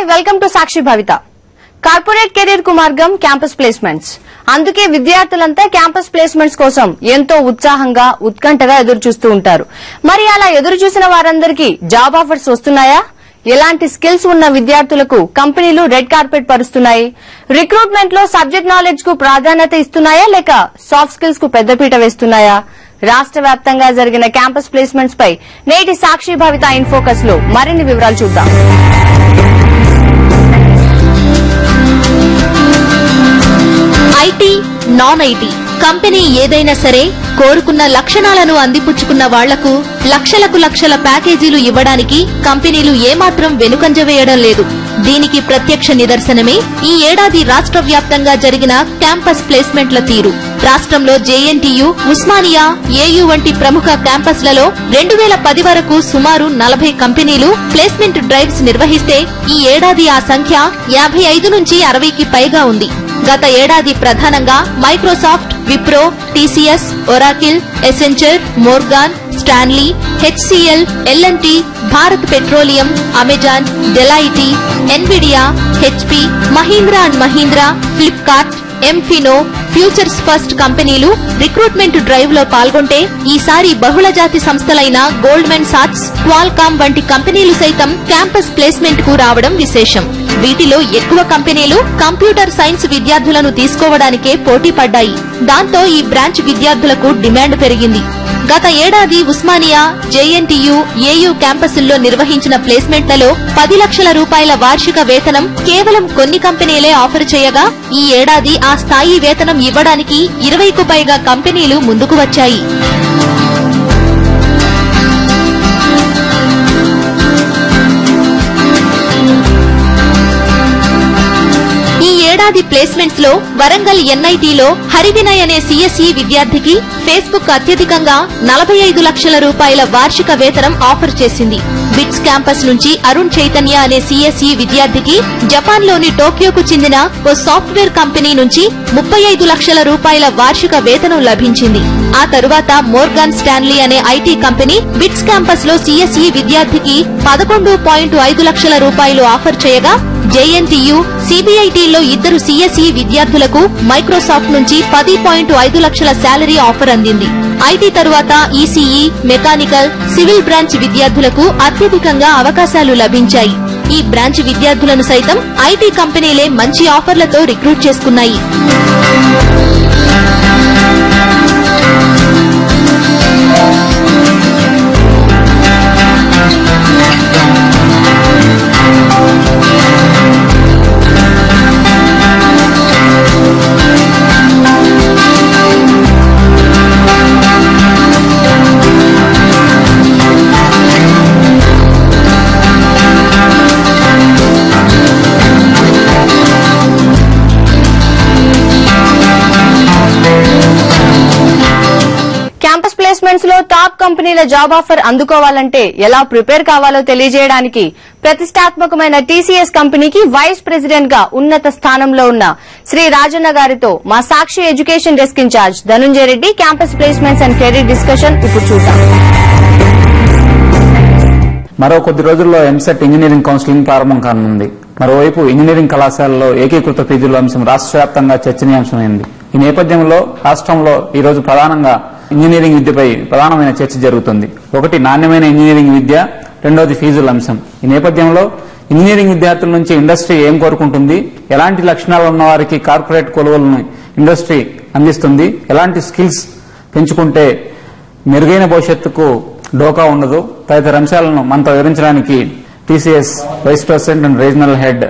Hi welcome to Sakshi Bhavitha. Corporate career కు మార్గం campus placements. అందుకే విద్యార్థులంతా క్యాంపస్ ప్లేస్మెంట్స్ కోసం ఎంతో ఉత్సాహంగా ఉత్కంఠగా ఎదురు చూస్తూ ఉంటారు. మరి అలా ఎదురు చూసిన వారందరికీ జాబ్ ఆఫర్స్ వస్తున్నాయా? ఎలాంటి స్కిల్స్ ఉన్న విద్యార్థులకు కంపెనీలు రెడ్ కార్పెట్ పరుస్తున్నాయి? రిక్రూట్మెంట్ లో సబ్జెక్ట్ నాలెడ్జ్ కు ప్రాధాన్యత ఇస్తున్నాయా లేక సాఫ్ట్ స్కిల్స్ కు పెద్దపీట వేస్తున్నాయా? రాష్ట్ర వ్యాప్తంగా జరిగిన క్యాంపస్ ప్లేస్మెంట్స్ పై నేటి సాక్షి భవిత ఇన్ ఫోకస్ లో మరిన్ని వివరాలు చూద్దాం. ఐటీ, నాన్ ఐటీ కంపెనీ ఏదైనా సరే కోరుకున్న లక్షణాలను అందిపుచ్చుకున్న వాళ్లకు లక్షలకు లక్షల ప్యాకేజీలు ఇవ్వడానికి కంపెనీలు ఏమాత్రం వెనుకంజ వేయడం లేదు. దీనికి ప్రత్యక్ష నిదర్శనమే ఈ ఏడాది రాష్ట్ర వ్యాప్తంగా జరిగిన క్యాంపస్ ప్లేస్మెంట్ల తీరు. రాష్ట్రంలో జేఎన్టీయూ, ఉస్మానియా, ఏయూ వంటి ప్రముఖ క్యాంపస్లలో 2010 వరకు సుమారు 40 కంపెనీలు ప్లేస్మెంట్ డ్రైవ్స్ నిర్వహిస్తే ఈ ఏడాది ఆ సంఖ్య 55 నుంచి 60కి పైగా ఉంది. గత ఏడాది ప్రధానంగా Microsoft, Wipro, TCS, Oracle, Accenture, Morgan Stanley, HCL, L and T, Bharat Petroleum, Amazon, Deloitte, Nvidia, HP, Mahindra and Mahindra, Flipkart, ఎంఫినో, ఫ్యూచర్స్ ఫస్ట్ కంపెనీలు రిక్రూట్మెంట్ డ్రైవ్ లో పాల్గొంటే ఈసారి బహుళజాతి సంస్థలైన గోల్డ్మెన్ సాట్స్, క్వాల్కామ్ వంటి కంపెనీలు సైతం క్యాంపస్ ప్లేస్మెంట్ కు రావడం విశేషం. వీటిలో ఎక్కువ కంపెనీలు కంప్యూటర్ సైన్స్ విద్యార్థులను తీసుకోవడానికే పోటీ పడ్డాయి. దాంతో ఈ బ్రాంచ్ విద్యార్థులకు డిమాండ్ పెరిగింది. గత ఏడాది ఉస్మానియా, జేఎన్టీయూ, ఏయూ క్యాంపసుల్లో నిర్వహించిన ప్లేస్మెంట్లలో 10 లక్షల రూపాయల వార్షిక వేతనం కేవలం కొన్ని కంపెనీలే ఆఫర్ చేయగా ఈ ఏడాది ఆ స్థాయి వేతనం ఇవ్వడానికి 20కు పైగా కంపెనీలు ముందుకు వచ్చాయి. ఏడాది ప్లేస్మెంట్స్ లో వరంగల్ ఎన్ఐటీలో హరివినయ్ అనే సిఎస్ఈ విద్యార్థికి ఫేస్బుక్ అత్యధికంగా 45 లక్షల రూపాయల వార్షిక వేతనం ఆఫర్ చేసింది. బిట్స్ క్యాంపస్ నుంచి అరుణ్ చైతన్య అనే సిఎస్ఈ విద్యార్థికి జపాన్ లోని టోక్యోకు చెందిన ఓ సాఫ్ట్వేర్ కంపెనీ నుంచి 35 లక్షల రూపాయల వార్షిక వేతనం లభించింది. ఆ తరువాత మోర్గాన్ స్టాన్లీ అనే ఐటీ కంపెనీ బిట్స్ క్యాంపస్ లో సిఎస్ఈ విద్యార్థికి 11.5 లక్షల రూపాయలు ఆఫర్ చేయగా జేఎన్టీయూ, సిబిఐటీలో ఇద్దరు సిఎస్ఈ విద్యార్థులకు మైక్రోసాఫ్ట్ నుంచి 10.5 లక్షల శాలరీ ఆఫర్ అందింది. ఐటీ తరువాత ఈసీఈ, మెకానికల్, సివిల్ బ్రాంచ్ విద్యార్థులకు అత్యధికంగా అవకాశాలు లభించాయి. ఈ బ్రాంచ్ విద్యార్థులను సైతం ఐటీ కంపెనీలే మంచి ఆఫర్లతో రిక్రూట్ చేసుకున్నాయి. ప్లేస్మెంట్స్ లో టాప్ కంపెనీల జాబ్ ఆఫర్ అందుకోవాలంటే ఎలా ప్రిపేర్ కావాలో తెలియజేయడానికి ప్రతిష్టాత్మకమైన టీసీఎస్ కంపెనీకి వైస్ ప్రెసిడెంట్ గా ఉన్నత స్థానంలో ఉన్న శ్రీ రాజన్న గారితో మా Sakshi education desk in charge Dhanunjaya Reddy campus placements and career discussion ఇప్పుడు చూద్దాం. మరో కొద్ది రోజుల్లో ఎంసెట్ ఇంజనీరింగ్ కౌన్సిలింగ్ ప్రారంభం కానుంది. మరోవైపు ఇంజనీరింగ్ కళాశాలలో ఏకీకృత ఫీజుల అంశం రాష్ట్ర వ్యాప్తంగా చర్చనీయాంశమైంది. ఈ నేపథ్యంలో రాష్ట్రంలో ఈ రోజు ప్రధానంగా ఇంజనీరింగ్ విద్యపై ప్రధానమైన చర్చ జరుగుతుంది. ఒకటి నాణ్యమైన ఇంజనీరింగ్ విద్య, రెండోది ఫీజుల అంశం. ఈ నేపథ్యంలో ఇంజనీరింగ్ విద్యార్థుల నుంచి ఇండస్ట్రీ ఏం కోరుకుంటుంది, ఎలాంటి లక్షణాలు ఉన్న వారికి కార్పొరేట్ కొలువులను ఇండస్ట్రీ అందిస్తుంది, ఎలాంటి స్కిల్స్ పెంచుకుంటే మెరుగైన భవిష్యత్తుకు డోకా ఉండదు తదితర అంశాలను మనతో వివరించడానికి TCS vice president and regional head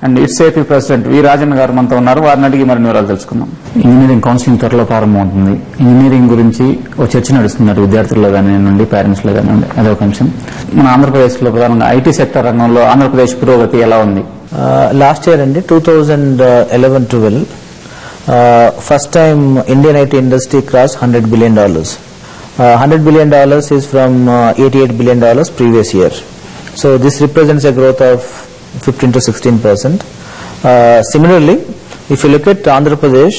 and ఇట్సేపీ ప్రెసిడెంట్ వి రాజన్ గారు మనతో ఉన్నారు. వారిని అడిగి మరిన్ని వివరాలు తెలుసుకుందాం. ఇంజనీరింగ్ కౌన్సిలింగ్ త్వరలో ప్రారంభమవుతుంది. ఇంజనీరింగ్ గురించి ఒక చర్చ నడుస్తున్నారు విద్యార్థుల్లో కానివ్వండి, పేరెంట్స్ లో కానివ్వండి. అదొక అంశం. మన ఆంధ్రప్రదేశ్ లో ప్రధానంగా ఐటీ సెక్టర్ రంగంలో ఆంధ్రప్రదేశ్ పురోగతి ఎలా ఉంది? లాస్ట్ ఇయర్ అండి 2011-12 first time Indian IT industry cross $100 billion. $100 billion is from $88 billion previous year. So this represents a growth of 15 to 16%. Similarly, if you look at Andhra Pradesh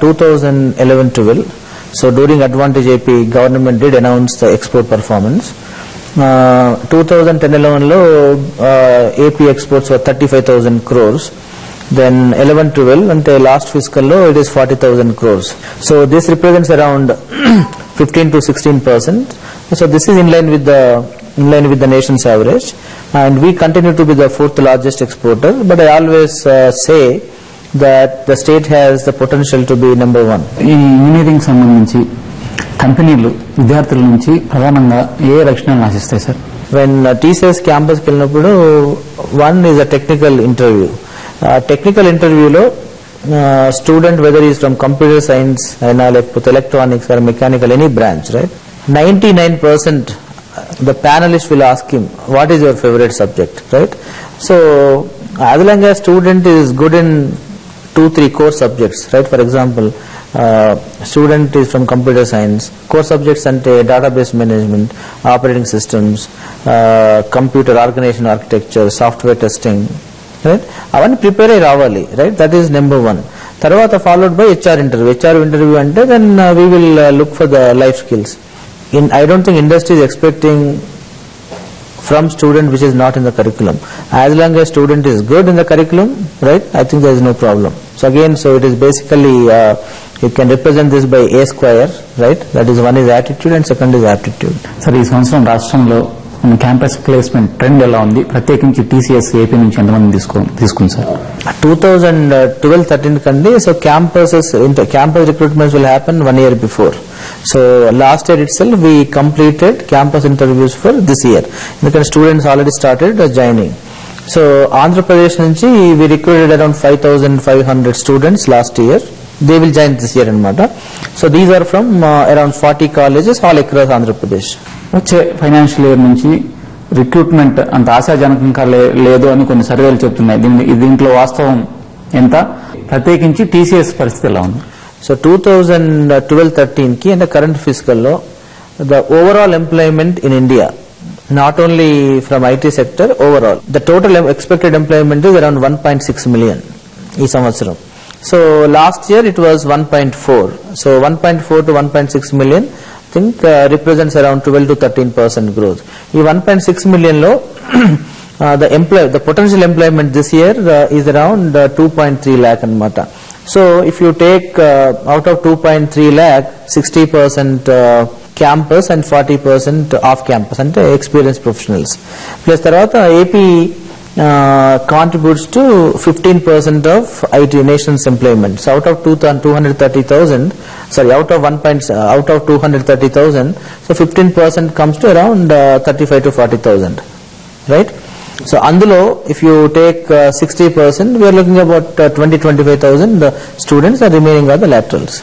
2011-12, so during Advantage AP, government did announce the export performance. 2010-11 లో AP exports were 35,000 crores. Then 11-12 ante last fiscal lo it is 40,000 crores. So this represents around 15 to 16%. So this is in line with the nation's average, and we continue to be the fourth largest exporter. But I always say that the state has the potential to be number one. ఈ engineering సంబంధించి కంపెనీలు విద్యార్థుల నుంచి ప్రధానంగా ఏ లక్షణాలను ఆశిస్తాయి sir? When TCS campus కి వెళ్ళినప్పుడు one is a technical interview. Technical interview lo student, whether he is from computer science aina lekapothe electronics or mechanical, any branch, right, 99% the panelist will ask him what is your favorite subject, right? So as long as student is good in 2-3 core subjects, right? For example, student is from computer science, core subjects ante database management, operating systems, computer organization architecture, software testing, right? అవన్నీ prepare అయ్యి రావాలి, right? That is number 1. తర్వాత followed by HR interview అంటే then we will look for the life skills. I don't think industry is expecting from student which is not in the curriculum. As long as student is good in the curriculum, right, I think there is no problem. So again, so it is basically you can represent this by A square, right? That is, one is attitude and second is aptitude. Sir, ఈ సంవత్సరం రాష్ట్రంలో campus placement trend ఎలా ఉంది? ప్రత్యేకించి TCS AP నుంచి ఎంతమంది తీసుకుంది sir? 2012-13 కండి. So campus recruitments will happen 1 year before. So last year itself we completed campus interviews for this year, because students already started joining. So Andhra Pradesh nunchi we recruited around 5,500 students last year. They will join this year anamata. So these are from around 40 colleges all across Andhra Pradesh. వచ్చే financial year నుంచి recruitment అంత ఆశాజనకంగా లేదు అని కొన్ని సర్వేలు చెప్తున్నాయి. దీంట్లో వాస్తవం ఎంత? ప్రత్యేకించి TCS పరిస్థితి ఎలా ఉంది? So 2012-13 ki and the current fiscal law, the overall employment in India, not only from IT sector, overall the total expected employment is around 1.6 million ee samvatsaram. So last year it was 1.4. So 1.4 to 1.6 million I think represents around 12 to 13% growth. Ee 1.6 million lo the potential employment this year is around 2.3 lakh anamata. So if you take out of 2.3 lakh, 60% campus and 40% off campus ante experienced professionals. Plus tarvata AP contributes to 15% of IT nation's employment. So out of 230,000, out of 230,000, so 15% comes to around 35 to 40,000, right? So అందులో if you take 60%, we are looking about 20-25,000 students are remaining are the laterals.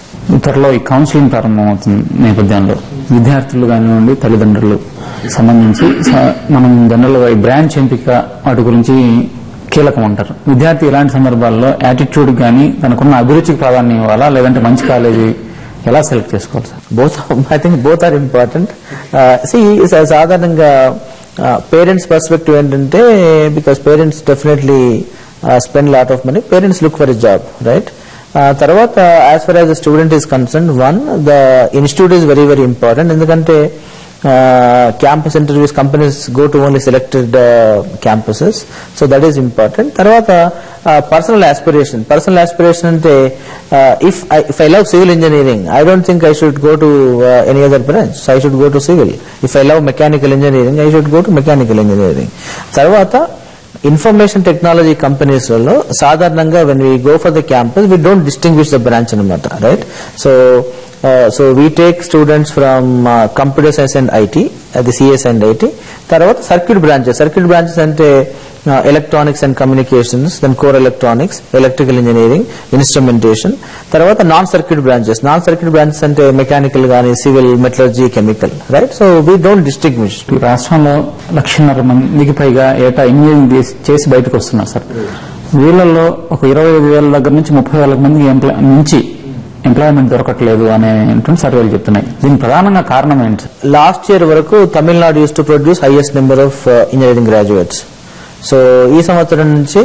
త్వరలో ఈ counselling ప్రారంభమవుతున్న నేపథ్యంలో విద్యార్థులు కానివ్వండి, తల్లిదండ్రులు సంబంధించి మనం general గా ఈ బ్రాంచ్ ఎంపిక వాటి గురించి కీలకం అంటారు. విద్యార్థి ఇలాంటి సందర్భాల్లో యాటిట్యూడ్ కానీ తనకున్న అభిరుచికి ప్రాధాన్యం ఇవ్వాలా, లేదంటే మంచి కాలేజీ ఎలా సెలెక్ట్ చేసుకోవాలి sir? I think both are important. సాధారణంగా పేరెంట్స్ పర్స్పెక్టివ్ ఏంటంటే, because parents definitely spend lot of money, parents look for a job, right? తర్వాత as far as the student is concern, one, the institute is very very important. ఎందుకంటే campus interviews, companies go to only selected campuses, so that is important. Tarvata personal aspiration ante if I love civil engineering, I don't think I should go to any other branch, so I should go to civil. If I love mechanical engineering, I should go to mechanical engineering. Tarvata information technology companies lo sadharananga when we go for the campus, we don't distinguish the branch anamata, right? So we take students from computer science and IT, the CS and IT. Tarvata circuit branches ante electronics and communications, then core electronics, electrical engineering, instrumentation. Tarvata non-circuit branches ante mechanical gaani, civil, metallurgy, chemical, right? So we don't distinguish. రాష్ట్రంలో 1,50,000 మందికి పైగా ఏటా engineering చేసి బయటకు వస్తున్నారు sir. వీళ్ళల్లో ఒక 25,000 దగ్గర నుంచి 30,000 మందికి నుంచి ఎంప్లాయ్మెంట్ దొరకట్లేదు అనే సర్వేలు చెప్తున్నాయి. దీనికి ప్రధానంగా కారణం ఏంటి? లాస్ట్ ఇయర్ వరకు Tamil Nadu use to produce highest number of engineering graduates. So ఈ సంవత్సరం నుంచి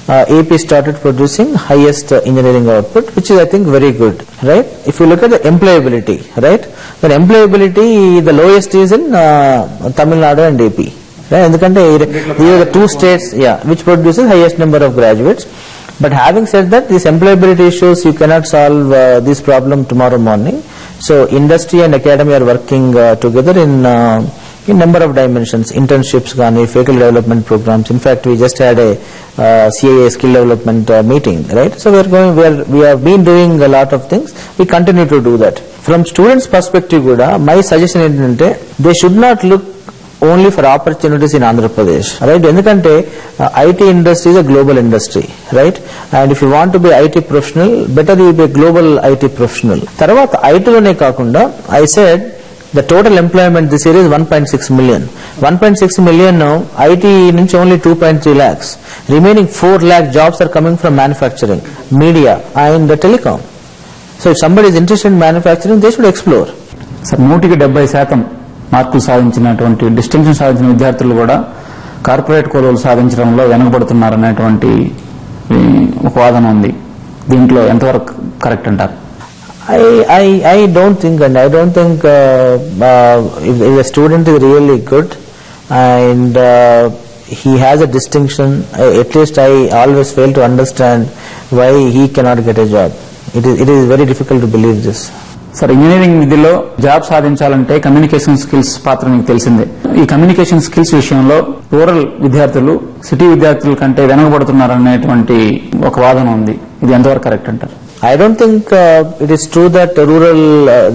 AP started producing highest engineering output, which is I think very good, right? If you look at the employability, right, then employability the lowest is in Tamil Nadu and AP, right? Endukante these are the two states, which produces highest number of graduates. But having said that, these employability issues, you cannot solve this problem tomorrow morning. So industry and academy are working together in number of dimensions, internships, faculty development programs. In fact, we just had a CIA skill development meeting, right? So we have been doing a lot of things. We continue to do that. From students' perspective, my suggestion is they should not look only for opportunities in Andhra Pradesh, right? Endukante IT industry is a global industry, right? And if you want to be IT professional, better you be a global IT professional. Tarvata IT lone kaakunda, I said the total employment this year is 1.6 million. 1.6 million now, IT nunchi only 2.3 lakhs. Remaining 4 lakh jobs are coming from manufacturing, media and telecom. So if somebody is interested in manufacturing, they should explore. So 70% మార్కులు సాధించినటువంటి distinction సాధించిన విద్యార్థులు కూడా corporate కొలువులు సాధించడంలో వెనుకబడుతున్నారనేటువంటి ఒక వాదన ఉంది. దీంట్లో ఎంతవరకు కరెక్ట్ అంటారు? I don't think if a student is really good and he has a distinction, at least I always fail to understand why he cannot get a job. It is very difficult to believe this. Sir, engineering విద్యలో job సాధించాలంటే communication skills పాత్ర మీకు తెలిసిందే. ఈ communication skills విషయంలో rural విద్యార్థులు city విద్యార్థుల కంటే వెనుకబడుతున్నారనేటువంటి ఒక వాదన ఉంది. ఇది ఎంతవరకు కరెక్ట్ అంటారు? I don't think it is true that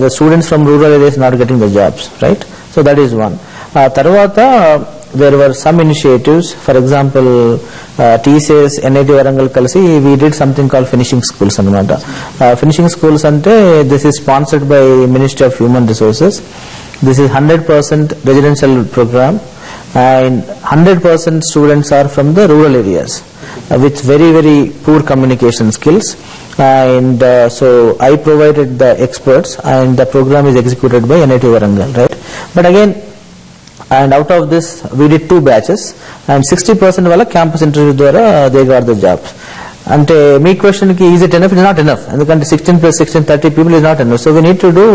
the students from rural areas are not getting the jobs, right? So that is one. Tarvata there were some initiatives. For example, TCS, NIT Warangal kalisi we did something called finishing schools anamata. Finishing schools ante this is sponsored by Ministry of Human Resources. This is 100% residential program and 100% students are from the rural areas with very very poor communication skills. And so I provided the experts and the program is executed by NIT Warangal, right? But again, and out of this we did 2 batches and 60% wala campus interview dwara they got the jobs. Ante me question ki is it enough? It is not enough. Endukante 16 plus 16 30 people is not enough. So we need to do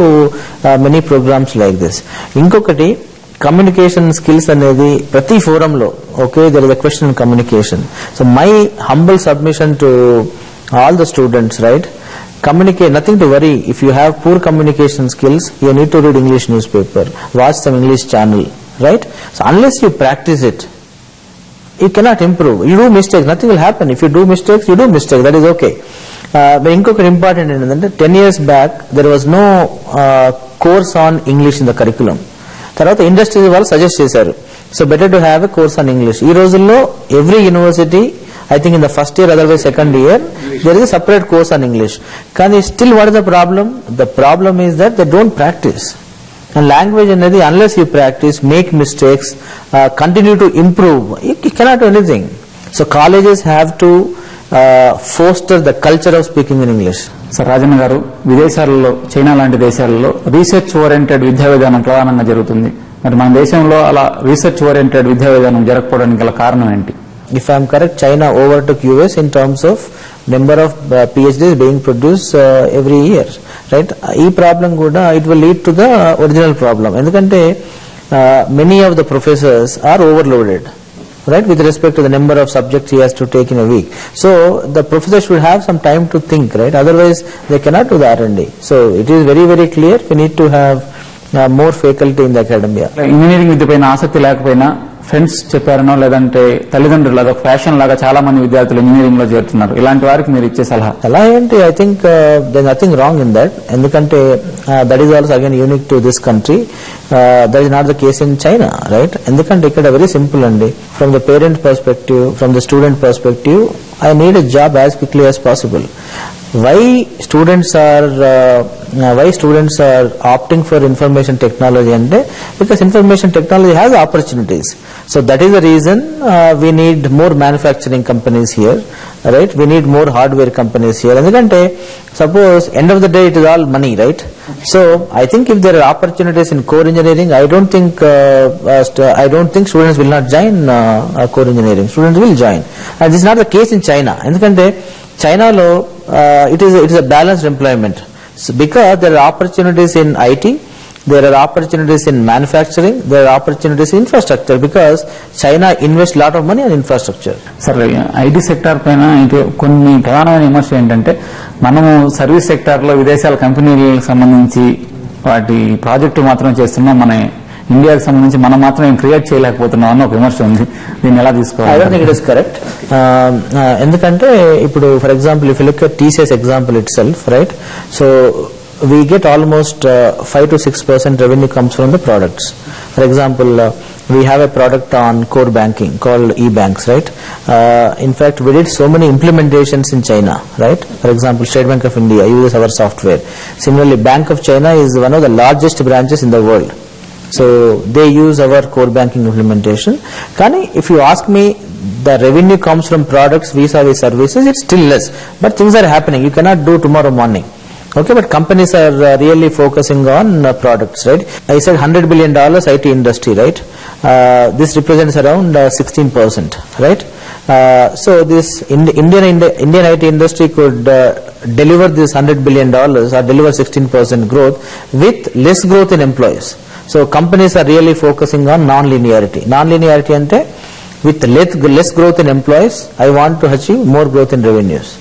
many programs like this. Inkokati communication skills anedi prati forum lo, okay, there is a question on communication. So my humble submission to all the students, right, communicate, nothing to worry. If you have poor communication skills, you need to read English newspaper, watch some English channel, right? So unless you practice it, you cannot improve. You do mistakes, nothing will happen. If you do mistakes, you do mistakes, that is okay. But inkoka important endante 10 years back there was no course on English in the curriculum. Tarvata industry వాళ్ళు suggest చేశారు, so better to have a course on English. ఈ రోజుల్లో every university, I think in the first year, otherwise second year, there is a separate course on English. Kani still what is the problem? The problem is that they don't practice. And language anedi, unless you practice, make mistakes, continue to improve, you cannot do anything. So colleges have to foster the culture of speaking in English. Sir, Rajanna గారు, విదేశాలలో China లాంటి దేశాలలో research oriented విద్యా విధానం ప్రధానంగా జరుగుతుంది. మరి మన దేశంలో అలా రీసెర్చ్ ఓరియంటెడ్ విద్యా విధానం జరగకపోవడానికి గల కారణం ఏంటి? If I am correct, China overtook US in terms of number of PhDs being produced every year, right? Ee problem kuda it will lead to the original problem. Endukante many of the professors are overloaded, right, with respect to the number of subjects he has to take in a week. So the professor should have some time to think, right? Otherwise they cannot do the R&D. So it is very very clear we need to have more faculty in the academia. Engineering విద్య పైన ఆసక్తి లేకపోయినా friends చెప్పారనో లేదంటే తల్లిదండ్రులు అదొక fashion లాగా చాలా మంది విద్యార్థులు ఇంజనీరింగ్ లో చేరుతున్నారు. ఇలాంటి వారికి మీరు ఇచ్చే సలహా ఏంటి? I think there nothing wrong in that. ఎందుకంటే that is also again unique to this country. That is not the case in China, right? ఎందుకంటే ఇక్కడ వెరీ సింపుల్ అండి. From the parent perspective, from the student perspective, I need a job as quickly as possible. Why students are opting for information technology ante because information technology has opportunities. So that is the reason we need more manufacturing companies here right? We need more hardware companies here. Endukante suppose end of the day it is all money, right? So I think if there are opportunities in core engineering, I don't think students will not join core engineering. Students will join, and this is not the case in China. Endukante China lo it is a balanced employment, so because there are opportunities in IT, there are opportunities in manufacturing, there are opportunities in infrastructure, because China invests a lot of money on infrastructure. Sir IT sector పైన కొన్ని ప్రధానమైన విమర్శ ఏంటంటే మనము service sector లో విదేశాల కంపెనీలకు సంబంధించి వాటి ప్రాజెక్టులు మాత్రమే చేస్తున్నాం, మన ఇండియాకి సంబంధించి మనం మాత్రం క్రియేట్ చేయలేకపోతున్నాం అన్న ఒక విమర్శ ఉంది. దీన్ని ఎలా తీసుకోవాలి? I don't think it is correct. ఎందుకంటే ఇప్పుడు for example if you look at TCS example it self, right? So we get almost 5 to 6% revenue comes from the products. For example, we have a product on core banking called e-banks, right? In fact, we did so many implementations in China, right? For example, State Bank of India uses our software. Similarly, Bank of China is one of the largest branches in the world, so they use our core banking implementation. Kani, if you ask me, the revenue comes from products vis-a-vis services, it's still less, but things are happening. You cannot do tomorrow morning. Okay, but companies are really focusing on products, right? I said $100 billion IT industry, right? This represents around 16%, right? So this Indian IT industry could deliver this $100 billion or deliver 16% growth with less growth in employees. So companies are really focusing on non-linearity. Non-linearity ante with less growth in employees, I want to achieve more growth in revenues.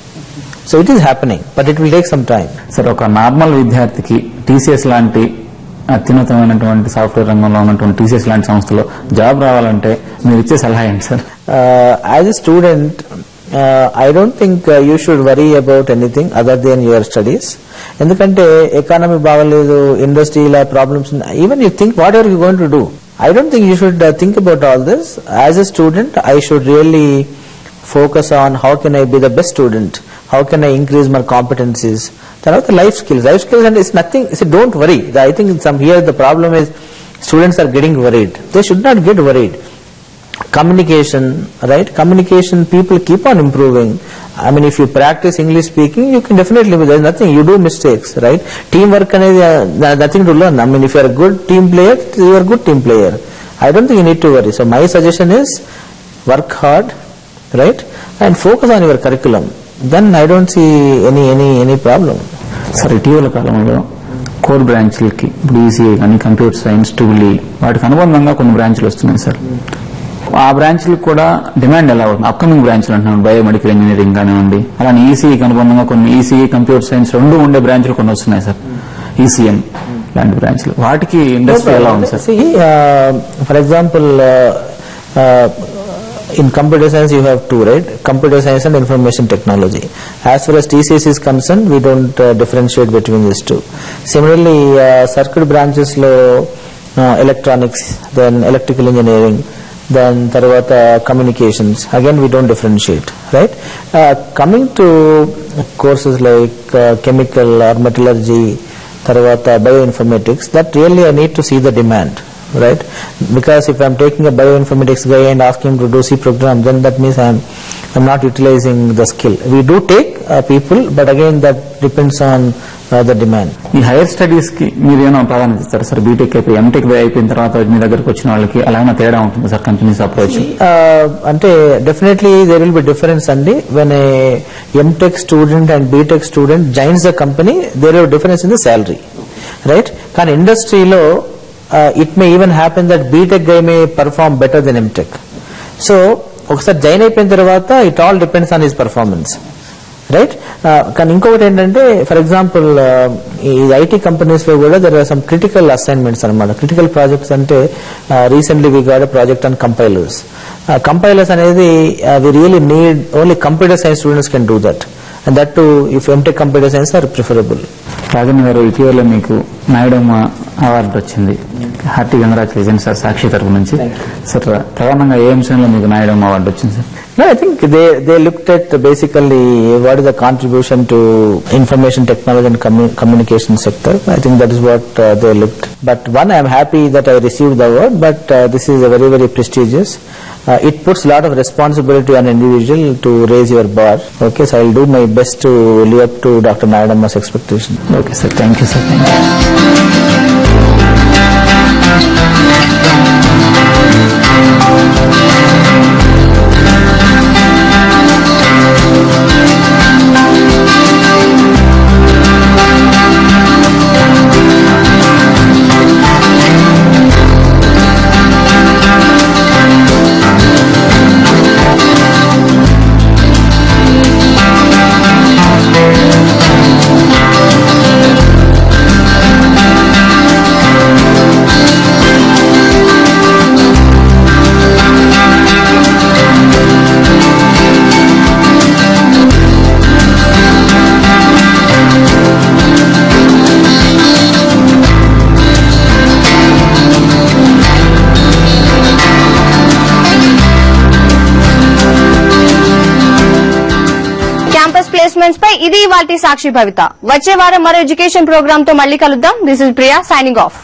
So it is happening, but it will take some time. Sir, ఒక normal విద్యార్థికి TCS లాంటి అత్యున్నతమైనటువంటి software రంగంలో ఉన్నటువంటి TCS లాంటి సంస్థలో job రావాలంటే మీరు ఇచ్చే సలహా ఏంటి sir? As a student, I don't think you should worry about anything other than your studies. ఎందుకంటే ఎకానమీ బాగలేదు, ఇండస్ట్రీలో problems, even you think what are you going to do? I don't think you should think about all this. As a student, I should really focus on how can I be the best student, how can I increase my competencies. Tarvata life skills and it's nothing. See, don't worry. I think here the problem is students are getting worried. They should not get worried. Communication, right? Communication, people keep on improving. I mean, if you practice English speaking, you can definitely, there's nothing, you do mistakes, right? Teamwork అనేది nothing to learn. I mean, if you are a good team player, you are a good team player. I don't think you need to worry. So my suggestion is work hard, right? And focus on your curriculum. Then I don't see any problem. Sir, ఇటీవల కాలంలో core బ్రాంచ్లకి ఇప్పుడు ECI కానీ computer science, triple వాటికి అనుబంధంగా కొన్ని బ్రాంచ్లు వస్తున్నాయి sir. ఆ బ్రాంచ్లకు కూడా డిమాండ్ ఎలా అవుతుంది? అప్కమింగ్ బ్రాంచ్లు అంటున్నాను, బయోమెడికల్ ఇంజనీరింగ్ కానివ్వండి, అలానే ఈసీఐకి అనుబంధంగా కొన్ని ఈసీఐ కంప్యూటర్ సైన్స్ రెండు ఉండే బ్రాంచ్లు కొన్ని వస్తున్నాయి సార్, ఈసీఎం లాంటి బ్రాంచ్లు. వాటికి ఇండస్ట్రీ ఎలా ఉంది sir? For example in computer science you have two, right? Computer science and information technology. As far as TCS is concerned, we don't differentiate between these two. Similarly, circuit branches lo electronics, then electrical engineering, then tarvata communications, again we don't differentiate, right? Coming to courses like chemical or metallurgy, tarvata bioinformatics, that really I need to see the demand, right? Because if I'm taking a bioinformatics guy and asking him to do C program, then that means I'm not utilizing the skill. We do take people, but again that depends on the demand. ఈ higher studies కి మీరు ఏమైనా ప్రాధాన్యత ఇస్తారు sir? BTech అయిపోయి MTech అయిపోయిన తర్వాత మీ దగ్గరకు వచ్చిన వాళ్ళకి అలాగే తేడా ఉంటుంది సార్ కంపెనీస్ అప్రోచ్? అంటే definitely there will be difference అండి. When a MTech student and BTech student joins the company, there is difference in the salary, right? కానీ ఇండస్ట్రీలో it may even happen that BTech guy may perform better than MTech. So ఒకసారి join అయిపోయిన తర్వాత it all depends on his performance, right? కానీ ఇంకొకటి ఏంటంటే for example ఈ IT companies లో కూడా there are some critical assignments అనమాట. క్రిటికల్ ప్రాజెక్ట్స్ అంటే recently we got a project on compilers. Compilers అనేది we really need only computer science students can do that, and that too if MTech computer science are preferable. Rajan గారు, ఇటీవల మీకు Nayudamma award వచ్చింది. Hearty congratulations sir సాక్షి తరఫు నుంచి. Sir, ప్రధానంగా ఏ అంశంలో మీకు నాయుడమ్మ అవార్డు వచ్చింది sir? No, I think they looked at basically what is the contribution to information technology and communication sector. I think that is what they looked. But one, I am happy that I received the award, but this is a very, very prestigious. it puts a lot of responsibility on an individual to raise your bar. Okay, so I'll do my best to live up to Dr. Nayadamma's expectation. Okay, sir. Thank you, sir. Thank you. Placements పై ఇది ఇవాల్టి సాక్షి భవిత. వచ్చే వారం మరో education programme తో మళ్ళీ కలుద్దాం. This is Priya signing off.